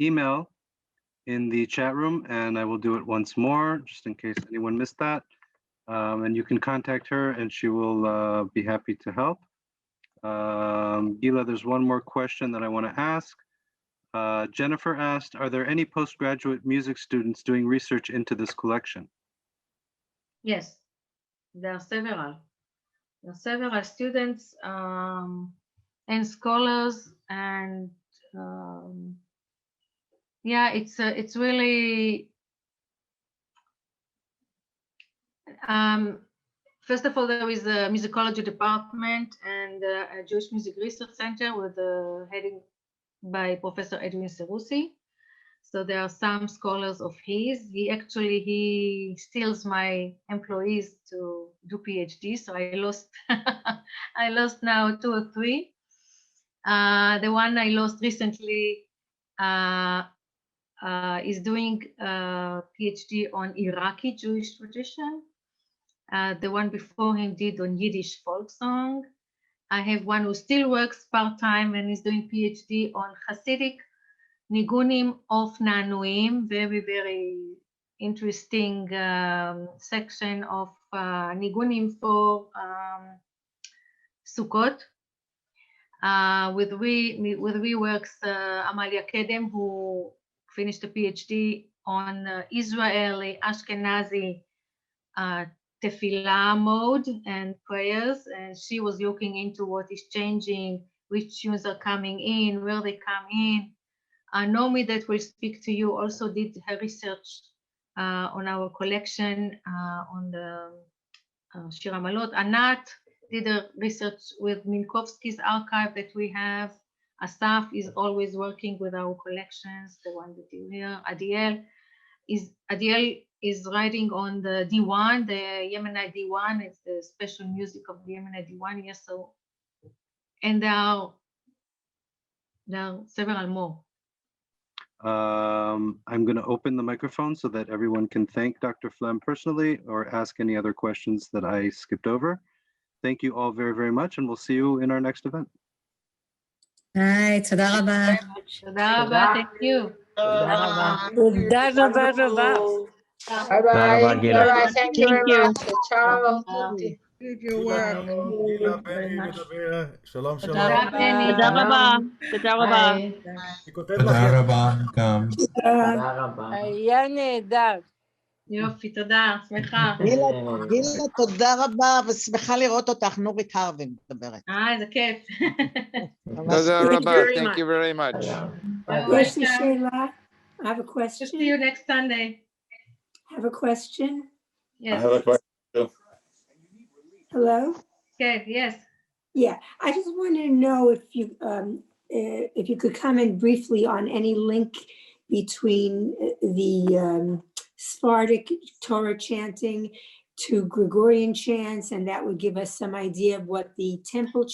email in the chat room, and I will do it once more, just in case anyone missed that. And you can contact her and she will be happy to help. Gila, there's one more question that I want to ask. Jennifer asked, are there any postgraduate music students doing research into this collection? Yes, there are several. There are several students and scholars, and yeah, it's really first of all, there is a musicology department and a Jewish Music Research Center with heading by Professor Edwin Serusi. So there are some scholars of his. He steals my employees to do PhD. So I lost I lost now 2 or 3. The one I lost recently is doing a PhD on Iraqi Jewish tradition. The one before him did on Yiddish folk song. I have one who still works part-time and is doing PhD on Hasidic Nigunim of Nanuim, very interesting section of Nigunim for Sukkot. With we works Amalia Kedem, who finished a PhD on Israeli Ashkenazi tefillah mode and prayers, and she was looking into what is changing, which tunes are coming in, where they come in. Nomi, that will speak to you, also did her research on our collection on the Shir Hamalot. Anat did a research with Minkowski's archive that we have. Asaf is always working with our collections, the one that you hear. Adiel is writing on the Diwan, the Yemenite Diwan. It's the special music of the Yemenite Diwan. Yes, so, and there are several more. I'm going to open the microphone so that everyone can thank Dr. Flam personally or ask any other questions that I skipped over. Thank you all very much, and we'll see you in our next event. היי, תודה רבה. תודה רבה, thank you. תודה רבה. Bye bye. Gila. Bye. Thank you very much. Ciao. גילה בני מדבר, שלום שלום. תודה, בני. תודה רבה. תודה רבה. אני כותב לך תודה רבה גם. תודה רבה. היה נהדר. יופי, תודה, שמחה. גילה, תודה רבה, ושמחה לראות אותך. נורית הרווי מדברת. איזה כיף. תודה רבה. Thank you very much. Yes, Sheila. I have a question. See you next Sunday. Have a question. I Yes. have a question too. Hello? Okay, yes. Yeah, I just wanted to know if you could comment briefly on any link between the Sephardic Torah chanting to Gregorian chants, and that would give us some idea of what the temple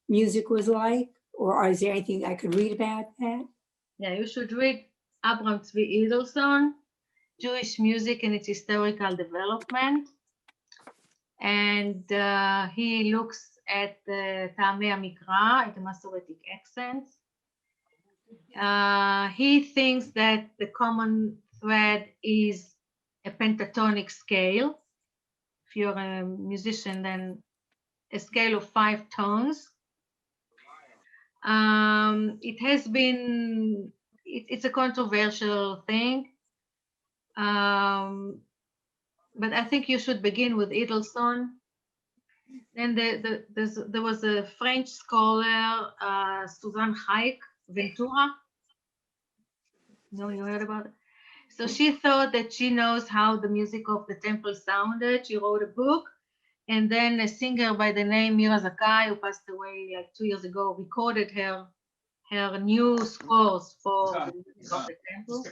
music was like, or is there anything I could read about that? Yeah, you should read Abraham Tzvi Edelson, Jewish Music and its Historical Development. And he looks at the Ta'amei HaMikra, at the Masoretic accents. He thinks that the common thread is a pentatonic scale. If you're a musician, then a scale of 5 tones. It has been, it's a controversial thing. But I think you should begin with Edelson. Then there was a French scholar, Suzanne Hayek Ventura. No, you heard about it? So she thought that she knows how the music of the temple sounded. She wrote a book. And then a singer by the name Mira Zakai, who passed away like 2 years ago, recorded her new scores for the music of the temple.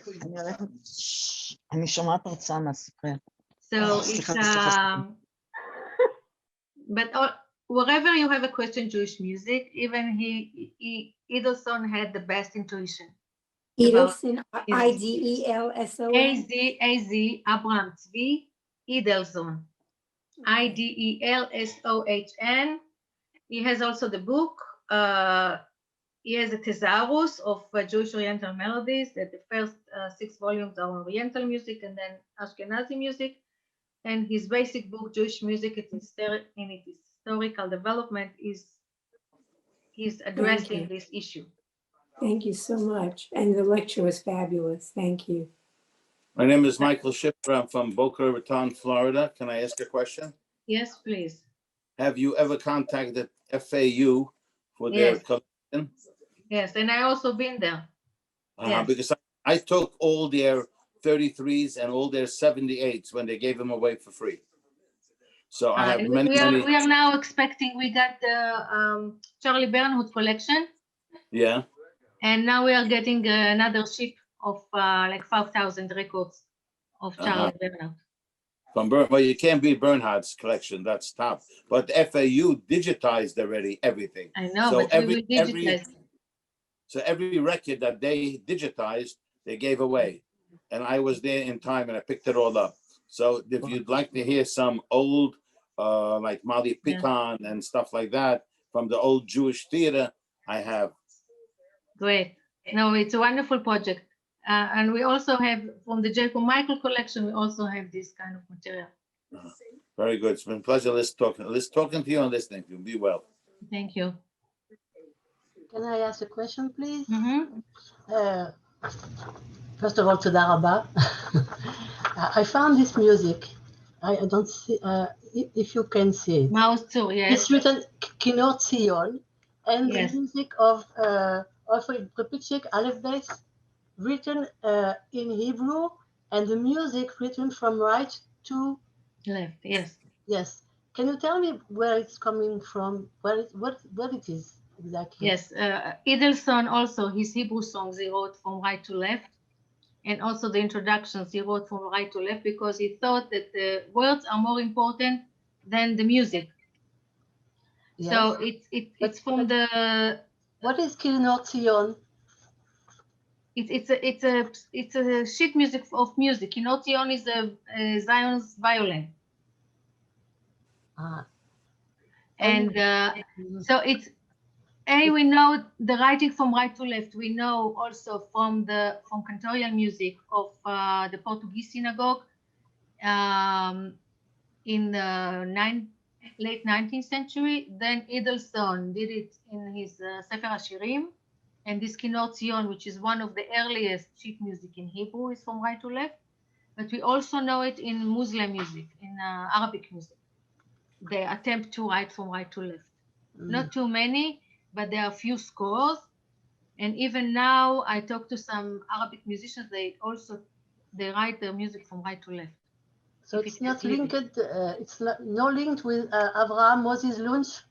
אני שומעת הרצאה מהספר. So it's, but wherever you have a question Jewish music, even Edelson had the best intuition. Edelson, I-D-E-L-S-O-N? A-Z, Abraham Tzvi Edelson. I-D-E-L-S-O-H-N. He has also the book. He has a thesaurus of Jewish Oriental melodies, that the first 6 volumes are Oriental music and then Ashkenazi music. And his basic book, Jewish Music in its Historical Development, is addressing this issue. Thank you so much. And the lecture was fabulous. Thank you. My name is Michael Schiffer. I'm from Boca Raton, Florida. Can I ask a question? Yes, please. Have you ever contacted FAU for their collection? Yes, and I also been there. Yes. Because I took all their 33s and all their 78s when they gave them away for free. So I have many. We are now expecting, we got the Charlie Bernhoud collection. Yeah. And now we are getting another ship of like 5,000 records of Charlie Bernhoud. Well, you can't beat Bernhard's collection. That's top. But FAU digitized already everything. I know, so but we digitized. So every record that they digitized, they gave away. And I was there in time and I picked it all up. So if you'd like to hear some old, like Mali Pikan and stuff like that from the old Jewish theater, I have. Great. No, it's a wonderful project. And we also have, from the Jacob Michael collection, we also have this kind of material. Very good. It's been a pleasure talking to you and listening to you. Be well. Thank you. Can I ask a question, please? First of all, תודה רבה. I found this music. I don't see, if you can see it. Mouse too, yes. It's written Kinor Tzion, and the music of Pripitchik Aleph Beis, written in Hebrew, and the music written from right to left. Yes. Yes. Can you tell me where it's coming from? What it is exactly? Yes. Edelson also, his Hebrew songs he wrote from right to left, and also the introductions he wrote from right to left because he thought that the words are more important than the music. Yes. So it's from the. What is Kinor Tzion? It's a sheet music of music. Kinor Tzion is a Zion's violin. And so We know the writing from right to left. We know also from cantorial music of the Portuguese synagogue in the late 19th century. Then Edelson did it in his Sefer HaShirim, and this Kinor Tzion, which is one of the earliest sheet music in Hebrew, is from right to left. But we also know it in Muslim music, in Arabic music. They attempt to write from right to left. Not too many, but there are a few scores. And even now, I talk to some Arabic musicians. They write their music from right to left. So it's not linked. It's no linked with Avraham Moses Lunch,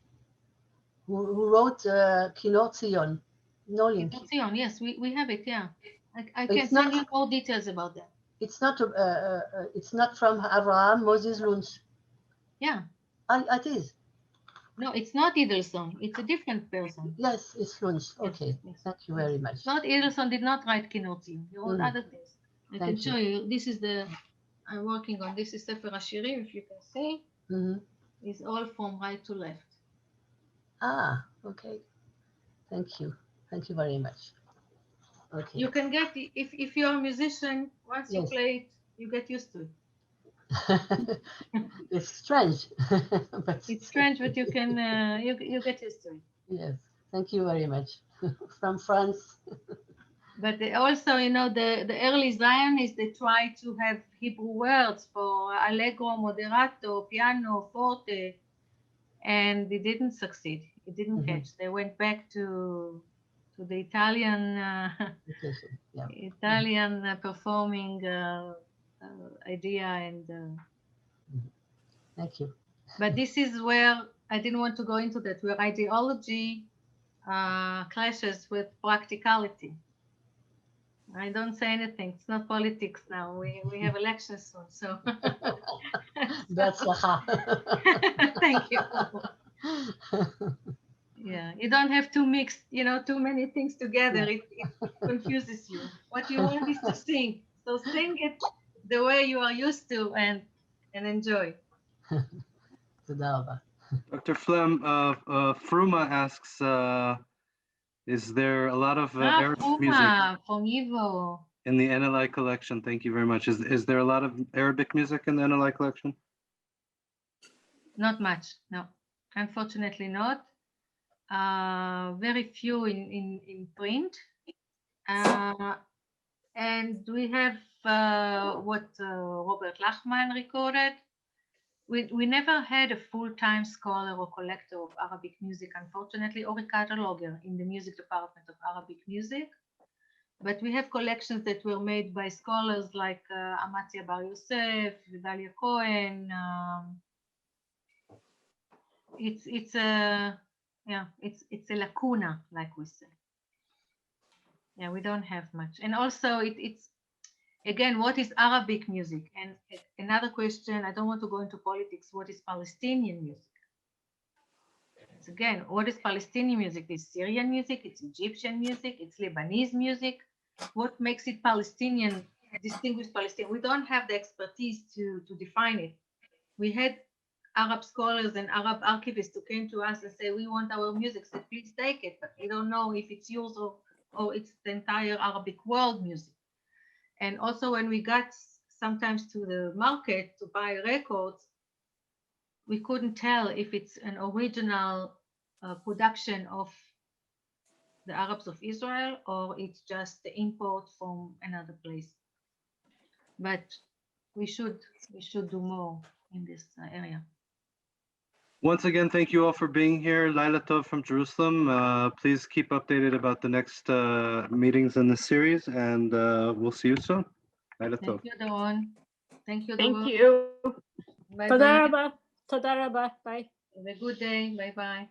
who wrote Kinor Tzion. No link. Kinor Tzion, yes, we have it. Yeah, I can send you more details about that. It's not from Avraham Moses Lunch. Yeah. It is. No, it's not Edelson. It's a different person. Yes, it's Lunch. Okay, yes. Thank you very much. It's not Edelson. Did not write Kinor Tzion. He wrote other things. I can show you. This is I'm working on. This is Sefer HaShirim, if you can see. It's all from right to left. Ah, okay. Thank you. Thank you very much. Okay. You can get, if you're a musician, once you play it, you get used to it. It's strange. But it's strange, but you can, you get used to it. Yes. Thank you very much. From France. But also, the early Zionists, they try to have Hebrew words for allegro, moderato, piano, forte, and it didn't succeed. It didn't catch. They went back to the Italian performing idea, and thank you. But this is where I didn't want to go into that, where ideology clashes with practicality. I don't say anything. It's not politics now. We have elections soon, so. Thank you. Yeah, you don't have to mix, too many things together. It confuses you. What you want is to sing. So sing it the way you are used to and enjoy. Dr. Flam, Fruma asks, is there a lot of Arabic music from Evo in the NLI collection? Thank you very much. Is there a lot of Arabic music in the NLI collection? Not much, no. Unfortunately not. Very few in print. And we have what Robert Lachman recorded. We never had a full-time scholar or collector of Arabic music, unfortunately, or a cataloger in the music department of Arabic music. But we have collections that were made by scholars like Amatzia Bar Yosef, Vidalia Cohen. It's a lacuna, like we say. Yeah, we don't have much. And also it's again, what is Arabic music? And another question, I don't want to go into politics, what is Palestinian music? It's again, what is Palestinian music? It's Syrian music, it's Egyptian music, it's Lebanese music. What makes it Palestinian, distinguished Palestinian? We don't have the expertise to define it. We had Arab scholars and Arab archivists who came to us and say, we want our music, so please take it, but we don't know if it's yours or it's the entire Arabic world music. And also when we got sometimes to the market to buy records, we couldn't tell if it's an original production of the Arabs of Israel or it's just the import from another place. But we should do more in this area. Once again, thank you all for being here. Laila Tov from Jerusalem. Please keep updated about the next meetings in this series, and we'll see you soon. Laila Tov. Thank you, Dawn. Thank you, Thank Dawn. you. Bye-bye. Toda rabba. Toda rabba. Bye. Have a good day. Bye-bye.